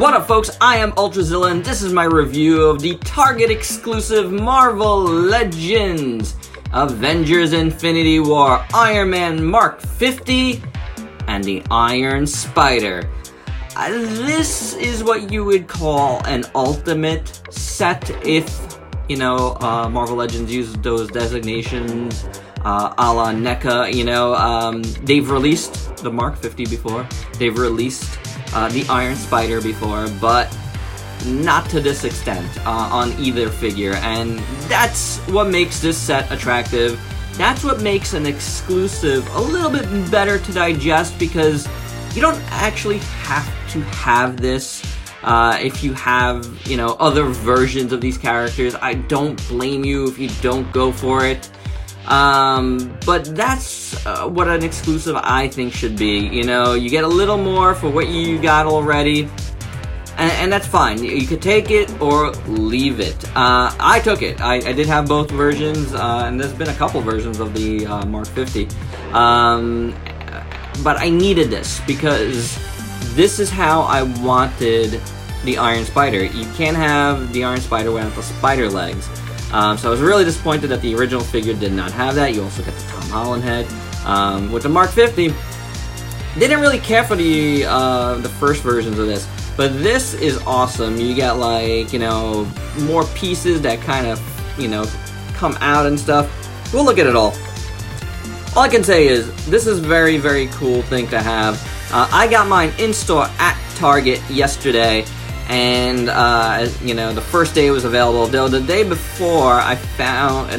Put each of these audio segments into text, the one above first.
What up, folks? I am Ultrazilla, and this is my review of the Target exclusive Marvel Legends Avengers Infinity War Iron Man Mark 50 and the Iron Spider. This is what you would call an ultimate set if, Marvel Legends uses those designations a la NECA. They've released the Mark 50 before. They've released the Iron Spider before, but not to this extent on either figure, and that's what makes this set attractive. That's what makes an exclusive a little bit better to digest, because you don't actually have to have this if you have, other versions of these characters. I don't blame you if you don't go for it. But that's what an exclusive I think should be. You get a little more for what you got already, and that's fine. You could take it or leave it. I took it. I did have both versions, and there's been a couple versions of the Mark 50. But I needed this because this is how I wanted the Iron Spider. You can't have the Iron Spider without the spider legs. So I was really disappointed that the original figure did not have that. You also get the Tom Holland head. With the Mark 50, didn't really care for the first versions of this, but this is awesome. You get more pieces that kind of come out and stuff. We'll look at it all. All I can say is this is very, very cool thing to have. I got mine in store at Target yesterday. And, the first day it was available. Though the day before I found,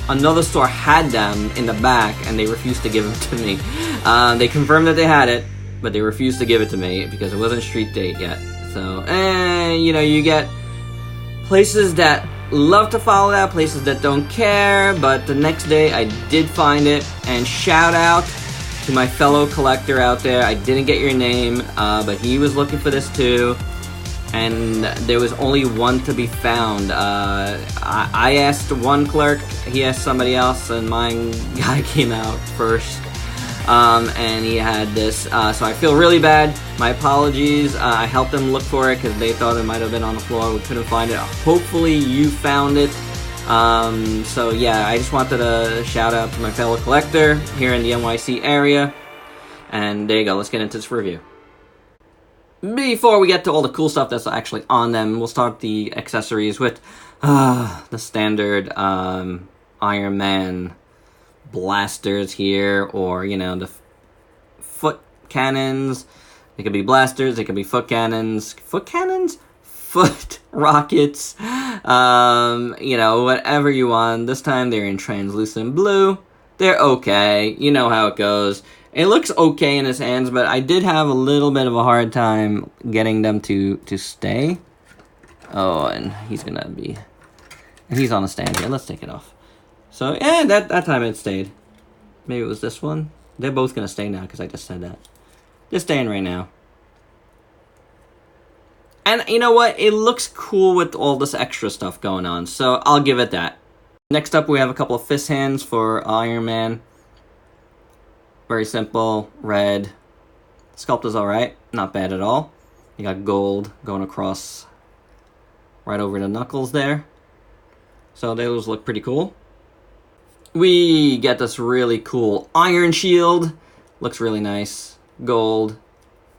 another store had them in the back, and they refused to give them to me. They confirmed that they had it, but they refused to give it to me because it wasn't street date yet. So, you get places that love to follow that, places that don't care, but the next day I did find it, and shout out to my fellow collector out there. I didn't get your name, but he was looking for this too, and there was only one to be found. I asked one clerk, he asked somebody else, and my guy came out first, and he had this, so I feel really bad. My apologies. I helped them look for it because they thought it might have been on the floor. We couldn't find it. Hopefully you found it. So yeah, I just wanted to shout out to my fellow collector here in the NYC area. And there you go, let's get into this review. Before we get to all the cool stuff that's actually on them, we'll start the accessories with the standard Iron Man blasters here, or the foot cannons. They could be blasters, they could be foot cannons. Foot cannons? Foot rockets, whatever you want. This time they're in translucent blue. They're okay. You know how it goes. It looks okay in his hands, but I did have a little bit of a hard time getting them to stay. Oh, and he's on a stand here. Let's take it off. So, yeah, that time it stayed. Maybe it was this one. They're both gonna stay now because I just said that. They're staying right now. And you know what? It looks cool with all this extra stuff going on, so I'll give it that. Next up, we have a couple of fist hands for Iron Man. Very simple, red. Sculpt is alright, not bad at all. You got gold going across right over the knuckles there. So those look pretty cool. We get this really cool iron shield. Looks really nice. Gold,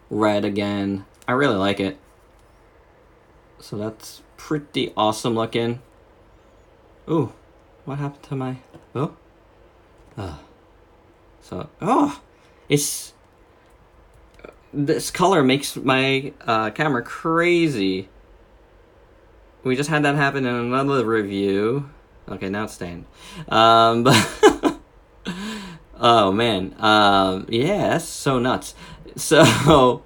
red again. I really like it. So that's pretty awesome looking. Ooh, what happened to my... Oh? It's... This color makes my camera crazy. We just had that happen in another review. Okay, now it's staying. But... oh, man. Yeah, that's so nuts. So...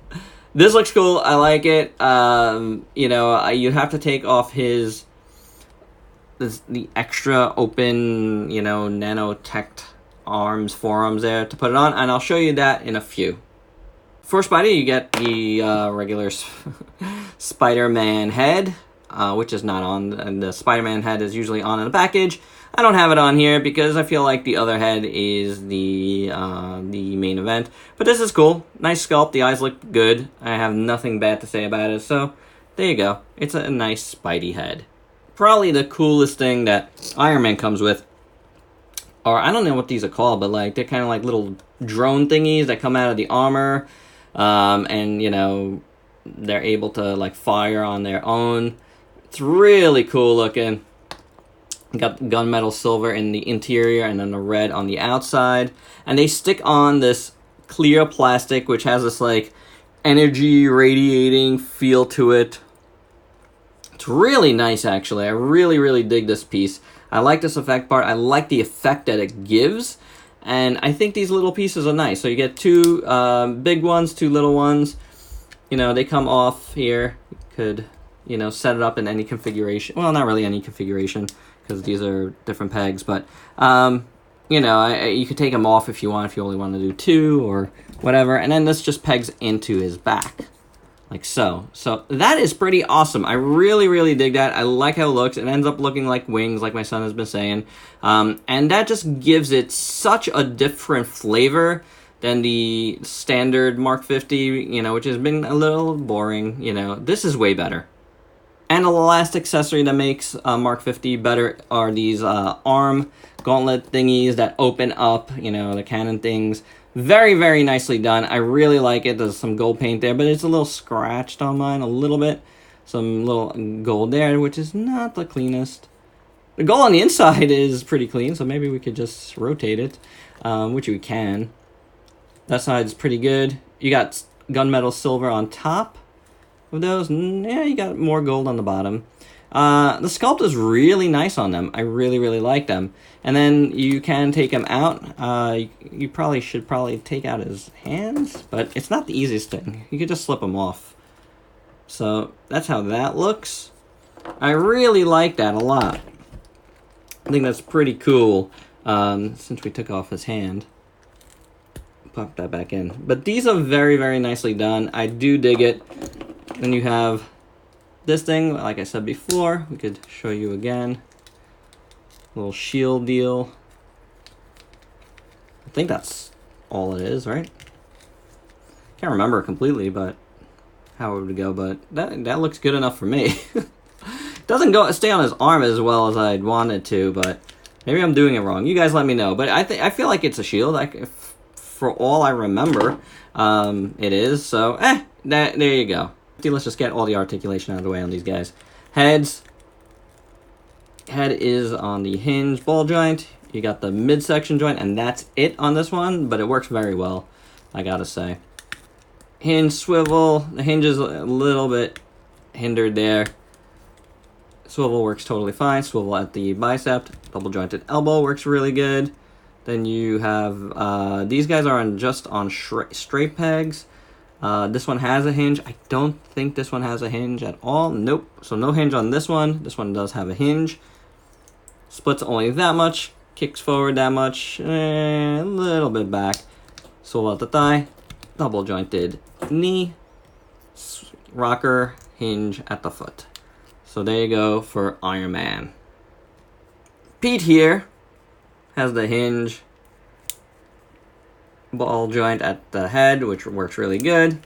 This looks cool. I like it. You have to take off the extra open, nanotech forearms there to put it on, and I'll show you that in a few. For Spidey, you get the regular Spider-Man head. which is not on, and the Spider-Man head is usually on in the package. I don't have it on here because I feel like the other head is the main event. But this is cool. Nice sculpt. The eyes look good. I have nothing bad to say about it. So there you go. It's a nice Spidey head. Probably the coolest thing that Iron Man comes with, or I don't know what these are called, but like they're kind of like little drone thingies that come out of the armor, and you know, they're able to like fire on their own. It's really cool looking. Got gunmetal silver in the interior and then the red on the outside. And they stick on this clear plastic which has this like energy radiating feel to it. It's really nice actually. I really dig this piece. I like this effect part. I like the effect that it gives. And I think these little pieces are nice. So you get two big ones, two little ones. You know, they come off here. You could, you know, set it up in any configuration. Well, not really any configuration, because these are different pegs, but you know, you could take them off if you want, if you only want to do two or whatever, and then this just pegs into his back, like so. So that is pretty awesome. I really dig that. I like how it looks. It ends up looking like wings, like my son has been saying, and that just gives it such a different flavor than the standard Mark 50, you know, which has been a little boring. You know, this is way better. And the last accessory that makes Mark 50 better are these arm gauntlet thingies that open up, you know, the cannon things. Very nicely done. I really like it. There's some gold paint there, but it's a little scratched on mine, a little bit. Some little gold there, which is not the cleanest. The gold on the inside is pretty clean, so maybe we could just rotate it, which we can. That side's pretty good. You got gunmetal silver on top of those. Yeah, you got more gold on the bottom. The sculpt is really nice on them. I really like them. And then you can take them out. You probably should take out his hands, but it's not the easiest thing. You could just slip them off. So that's how that looks. I really like that a lot. I think that's pretty cool. Since we took off his hand, pop that back in. But these are very nicely done. I do dig it. Then you have this thing, like I said before. We could show you again. Little shield deal. I think that's all it is, right? Can't remember completely, but how it would go. But that looks good enough for me. Doesn't stay on his arm as well as I'd want it to, but maybe I'm doing it wrong. You guys let me know. But I feel like it's a shield. For all I remember, it is. So, there you go. Let's just get all the articulation out of the way on these guys. Head is on the hinge ball joint. You got the midsection joint, and that's it on this one, but it works very well, I gotta say. Hinge swivel. The hinge is a little bit hindered there. Swivel works totally fine. Swivel at the bicep. Double jointed elbow works really good. Then you have, these guys are just on straight pegs. This one has a hinge. I don't think this one has a hinge at all. Nope. So no hinge on this one. This one does have a hinge. Splits only that much. Kicks forward that much. A little bit back. Swivel at the thigh. Double jointed knee. Rocker. Hinge at the foot. So there you go for Iron Man. Pete here has the hinge ball joint at the head, which works really good.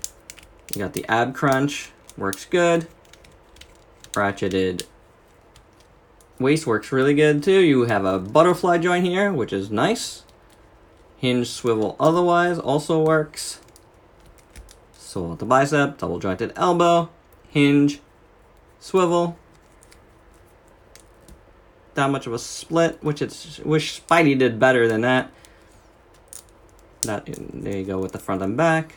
You got the ab crunch, works good. Ratcheted waist works really good too. You have a butterfly joint here, which is nice. Hinge swivel otherwise also works. So at the bicep, double jointed elbow, hinge, swivel. That much of a split, wish Spidey did better than that. There you go with the front and back.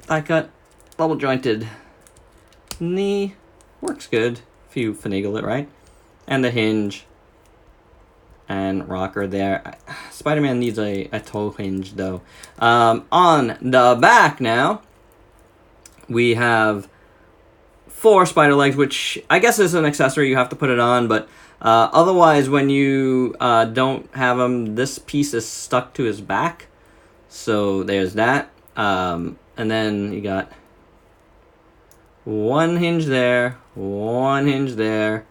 Thigh cut, double jointed knee, works good if you finagle it right. And the hinge and rocker there. Spider-Man needs a toe hinge though. On the back now, we have 4 spider legs, which I guess is an accessory. You have to put it on, but otherwise, when you don't have him, this piece is stuck to his back. So there's that. And then you got one hinge there, one hinge there,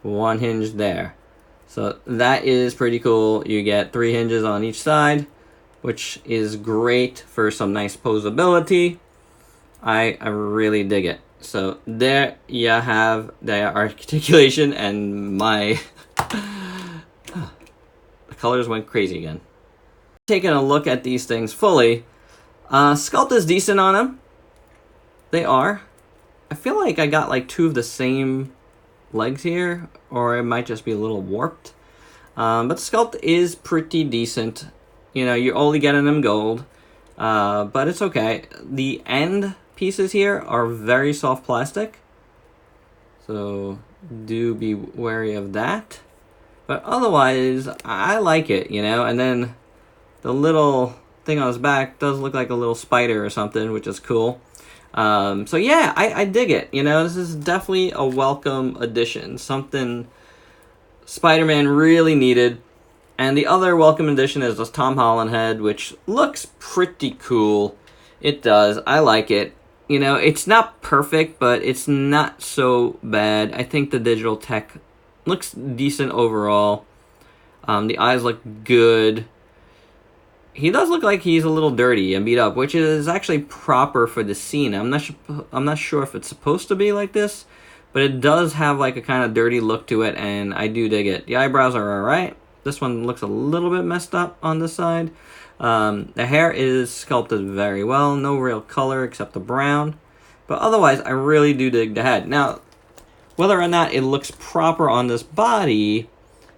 one hinge there. So that is pretty cool. You get 3 hinges on each side, which is great for some nice posability. I really dig it. So there you have the articulation, and my the colors went crazy again. Taking a look at these things fully, sculpt is decent on them. They are. I feel like I got like 2 of the same legs here, or it might just be a little warped. But the sculpt is pretty decent. You know, you're only getting them gold, but it's okay. The end pieces here are very soft plastic, so do be wary of that. But otherwise, I like it, you know. And then the little thing on his back does look like a little spider or something, which is cool. So yeah, I dig it. You know, this is definitely a welcome addition. Something Spider-Man really needed. And the other welcome addition is this Tom Holland head, which looks pretty cool. It does. I like it. You know, it's not perfect, but it's not so bad. I think the digital tech looks decent overall. The eyes look good. He does look like he's a little dirty and beat up, which is actually proper for the scene. I'm not sure if it's supposed to be like this, but it does have like a kind of dirty look to it, and I do dig it. The eyebrows are alright. This one looks a little bit messed up on this side. The hair is sculpted very well. No real color except the brown. But otherwise, I really do dig the head. Now, whether or not it looks proper on this body,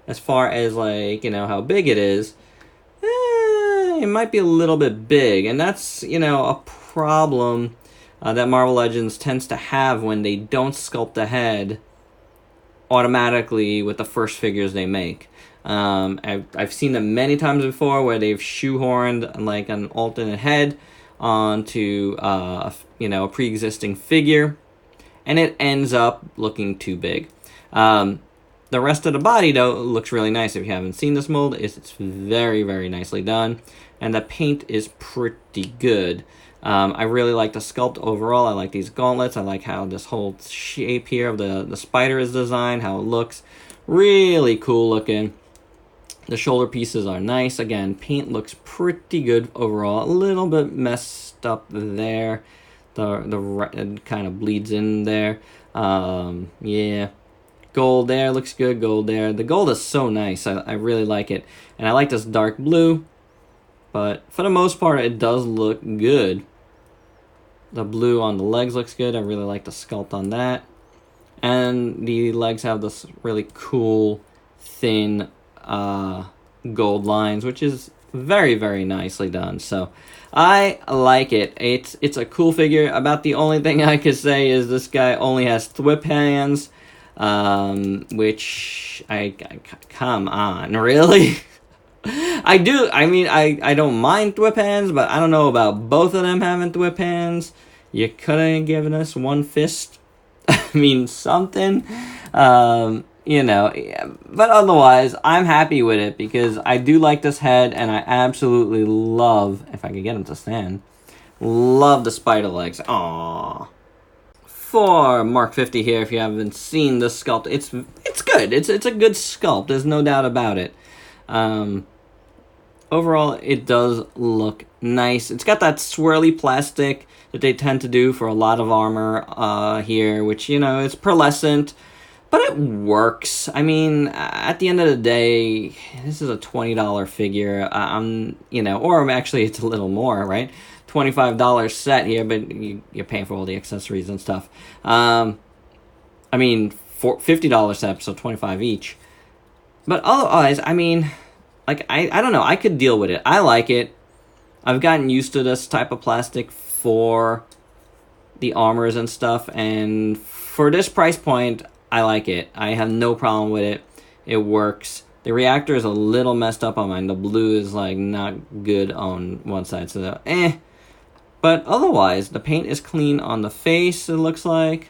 as far as like, you know, how big it is, it might be a little bit big. And that's, you know, a problem that Marvel Legends tends to have when they don't sculpt the head automatically with the first figures they make. I've seen them many times before where they've shoehorned like an alternate head onto you know, a pre-existing figure, and it ends up looking too big. The rest of the body though looks really nice. If you haven't seen this mold, it's very, very nicely done, and the paint is pretty good. I really like the sculpt overall. I like these gauntlets. I like how this whole shape here of the spider is designed, how it looks really cool looking. The shoulder pieces are nice. Again, paint looks pretty good overall. A little bit messed up there. The red kind of bleeds in there. Yeah. Gold there looks good. Gold there. The gold is so nice. I really like it. And I like this dark blue. But for the most part, it does look good. The blue on the legs looks good. I really like the sculpt on that. And the legs have this really cool, thin gold lines, which is very, very nicely done. So I like it. It's a cool figure. About the only thing I could say is this guy only has thwip hands, which I come on, really? I don't mind thwip hands, but I don't know about both of them having thwip hands. You could have given us one fist. I mean, something. You know, but otherwise, I'm happy with it because I do like this head, and I absolutely love, if I could get him to stand, love the spider legs. Aww. For Mark 50 here, if you haven't seen the sculpt, it's good. It's a good sculpt. There's no doubt about it. Overall, it does look nice. It's got that swirly plastic that they tend to do for a lot of armor here, which, you know, it's pearlescent. But it works. I mean, at the end of the day, this is a $20 figure. You know, or actually it's a little more, right? $25 set here, but you're paying for all the accessories and stuff. I mean, for $50 set, so $25 each. But otherwise, I mean, like, I don't know. I could deal with it. I like it. I've gotten used to this type of plastic for the armors and stuff, and for this price point, I like it. I have no problem with it. It works. The reactor is a little messed up on mine. The blue is like not good on one side, so but otherwise, the paint is clean on the face, it looks like.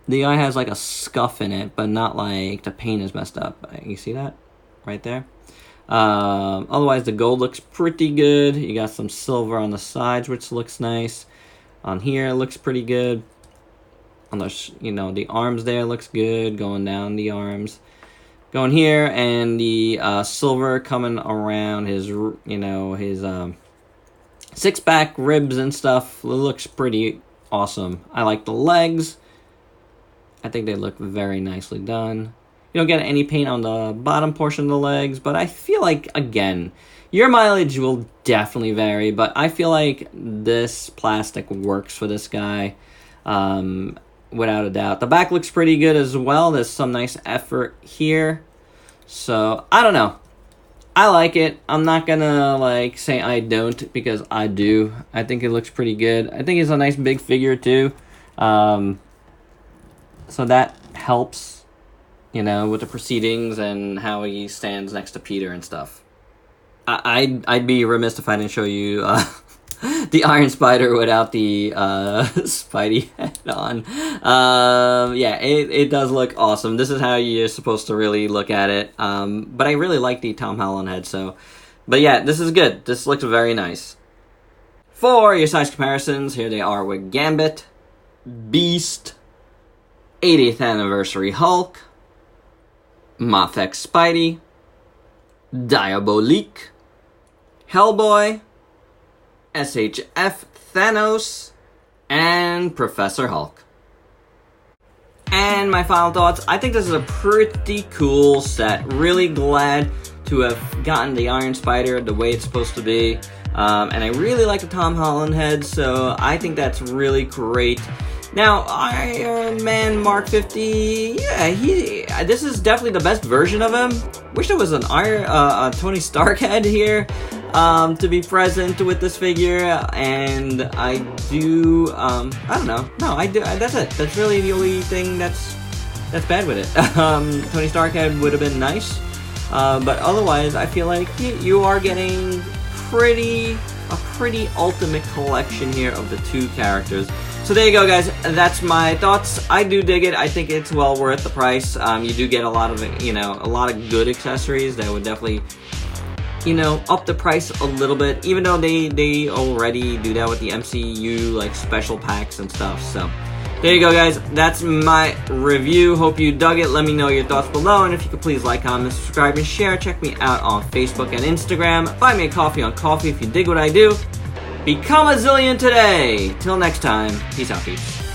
The eye has like a scuff in it, but not like the paint is messed up. You see that? Right there. Otherwise, the gold looks pretty good. You got some silver on the sides, which looks nice. On here, it looks pretty good. On the, you know, the arms there looks good. Going down the arms. Going here, and the silver coming around his, you know, his six-pack ribs and stuff. It looks pretty awesome. I like the legs. I think they look very nicely done. You don't get any paint on the bottom portion of the legs, but I feel like, again, your mileage will definitely vary, but I feel like this plastic works for this guy, without a doubt. The back looks pretty good as well. There's some nice effort here. So, I don't know. I like it. I'm not gonna, like, say I don't, because I do. I think it looks pretty good. I think it's a nice big figure, too. So that helps, you know, with the proceedings and how he stands next to Peter and stuff. I'd be remiss if I didn't show you the Iron Spider without the Spidey head on. Yeah, it does look awesome. This is how you're supposed to really look at it. But I really like the Tom Holland head, so... But yeah, this is good. This looks very nice. For your size comparisons, here they are with Gambit, Beast, 80th Anniversary Hulk, Mafex Spidey, Diabolique, Hellboy, SHF Thanos, and Professor Hulk. And my final thoughts, I think this is a pretty cool set. Really glad to have gotten the Iron Spider the way it's supposed to be. And I really like the Tom Holland head, so I think that's really great. Now, Iron Man Mark 50, yeah, this is definitely the best version of him. Wish there was an Tony Stark head here to be present with this figure, and I do, I don't know. No, I do. That's it. That's really the only thing that's bad with it. Tony Stark head would have been nice, but otherwise, I feel like you are getting a pretty ultimate collection here of the two characters. So there you go, guys. That's my thoughts. I do dig it. I think it's well worth the price. You do get a lot of, you know, a lot of good accessories that would definitely, you know, up the price a little bit, even though they already do that with the MCU, like, special packs and stuff. So there you go, guys. That's my review. Hope you dug it. Let me know your thoughts below, and if you could please like, comment, subscribe, and share. Check me out on Facebook and Instagram. Buy me a coffee on Coffee if you dig what I do. Become a zillion today. Till next time, peace out, peeps.